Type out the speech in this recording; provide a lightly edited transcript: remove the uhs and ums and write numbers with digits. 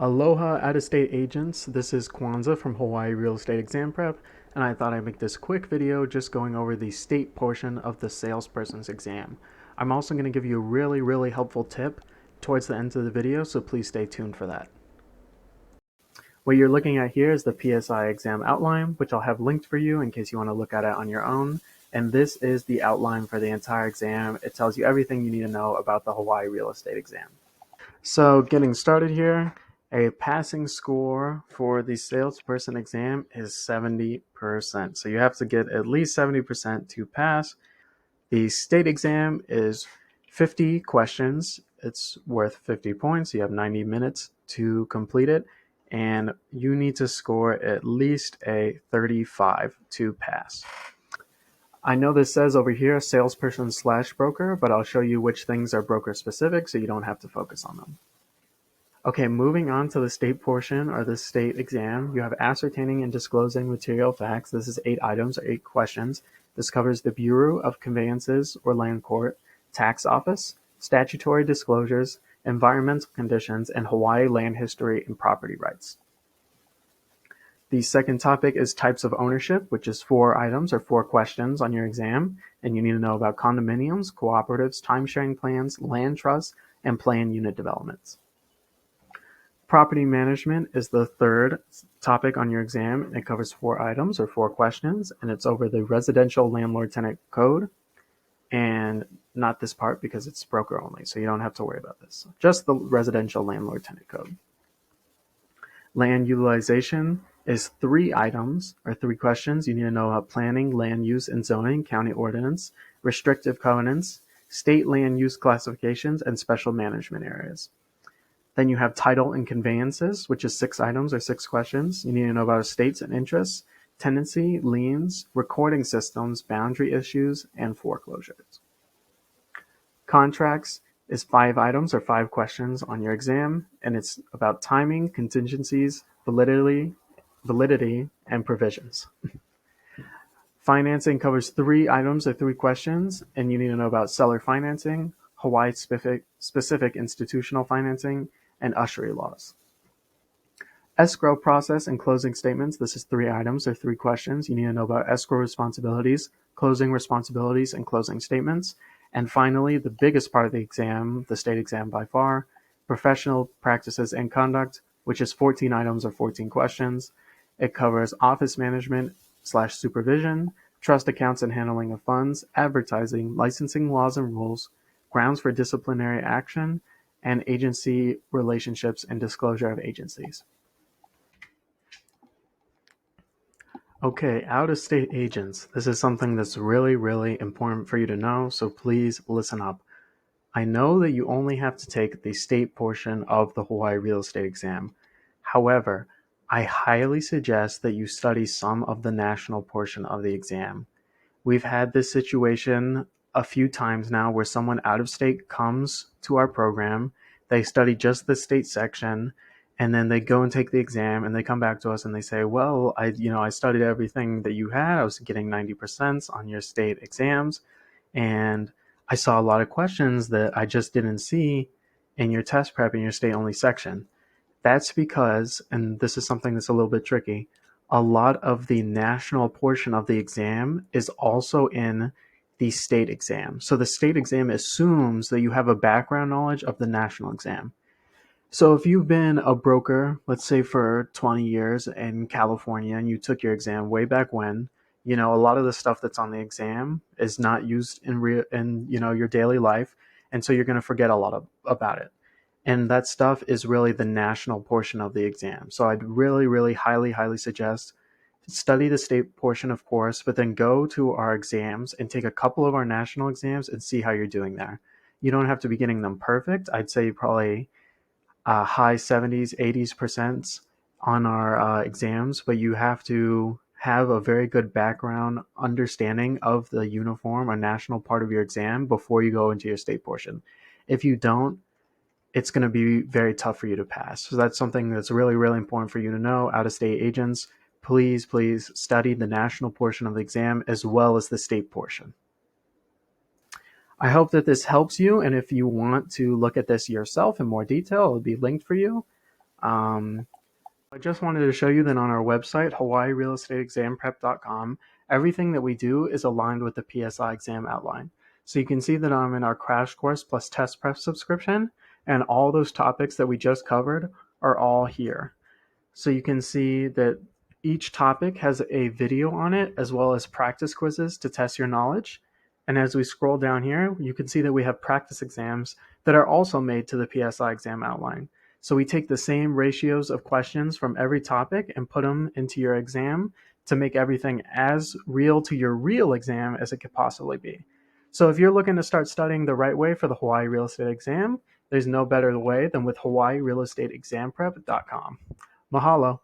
Aloha out-of-state agents, this is Kwanzaa from Hawaii Real Estate Exam Prep, and I thought I'd make this quick video just going over the state portion of the Salespersons exam. I'm also going to give you a really helpful tip towards the end of the video, so please stay tuned for that. What you're looking at here is the PSI exam outline, which I'll have linked for you in case you want to look at it on your own. And this is the outline for the entire exam. It tells you everything you need to know about the Hawaii Real Estate exam. So getting started here, a passing score for the salesperson exam is 70%. So you have to get at least 70% to pass. The state exam is 50 questions. It's worth 50 points. You have 90 minutes to complete it, and you need to score at least a 35 to pass. I know this says over here salesperson / broker, but I'll show you which things are broker specific so you don't have to focus on them. Okay, moving on to the state portion or the state exam, you have ascertaining and disclosing material facts. This is 8 items or 8 questions. This covers the Bureau of Conveyances or Land Court, Tax Office, statutory disclosures, environmental conditions, and Hawaii land history and property rights. The second topic is types of ownership, which is 4 items or 4 questions on your exam, and you need to know about condominiums, cooperatives, time-sharing plans, land trusts, and planned unit developments. Property management is the third topic on your exam, and it covers 4 items or 4 questions, and it's over the residential landlord-tenant code, and not this part because it's broker only, so you don't have to worry about this. Just the residential landlord-tenant code. Land utilization is 3 items or 3 questions. You need to know about planning, land use and zoning, county ordinance, restrictive covenants, state land use classifications, and special management areas. Then you have title and conveyances, which is 6 items or 6 questions. You need to know about estates and interests, tenancy, liens, recording systems, boundary issues, and foreclosures. Contracts is 5 items or 5 questions on your exam, and it's about timing, contingencies, validity, and provisions. Financing covers 3 items or 3 questions, and you need to know about seller financing, Hawaii-specific institutional financing, and usury laws. Escrow process and closing statements. This is 3 items or 3 questions. You need to know about escrow responsibilities, closing responsibilities, and closing statements. And finally, the biggest part of the exam, the state exam by far, professional practices and conduct, which is 14 items or 14 questions. It covers office management / supervision, trust accounts and handling of funds, advertising, licensing laws and rules, grounds for disciplinary action, and agency relationships and disclosure of agencies. Okay, out-of-state agents. This is something that's really important for you to know, so please listen up. I know that you only have to take the state portion of the Hawaii real estate exam. However, I highly suggest that you study some of the national portion of the exam. We've had this situation a few times now where someone out of state comes to our program, they study just the state section, and then they go and take the exam and they come back to us and they say, well, I studied everything that you had. I was getting 90% on your state exams, and I saw a lot of questions that I just didn't see in your test prep in your state only section. That's because, and this is something that's a little bit tricky, a lot of the national portion of the exam is also in the state exam. So the state exam assumes that you have a background knowledge of the national exam. So if you've been a broker, let's say for 20 years in California, and you took your exam way back when, a lot of the stuff that's on the exam is not used in your daily life, and so you're going to forget a lot about it. And that stuff is really the national portion of the exam. So I'd really highly suggest study the state portion, of course, but then go to our exams and take a couple of our national exams and see how you're doing there. You don't have to be getting them perfect. I'd say probably high 70s, 80s% on our exams, but you have to have a very good background understanding of the uniform or national part of your exam before you go into your state portion. If you don't, it's going to be very tough for you to pass. So that's something that's really important for you to know. Out-of-state agents, please study the national portion of the exam as well as the state portion. I hope that this helps you, and if you want to look at this yourself in more detail, it'll be linked for you. I just wanted to show you that on our website, hawaiirealestateexamprep.com, everything that we do is aligned with the PSI exam outline. So you can see that I'm in our crash course plus test prep subscription, and all those topics that we just covered are all here. So you can see that each topic has a video on it as well as practice quizzes to test your knowledge. And as we scroll down here, you can see that we have practice exams that are also made to the PSI exam outline. So we take the same ratios of questions from every topic and put them into your exam to make everything as real to your real exam as it could possibly be. So if you're looking to start studying the right way for the Hawaii Real Estate exam, there's no better way than with hawaiirealestateexamprep.com. Mahalo.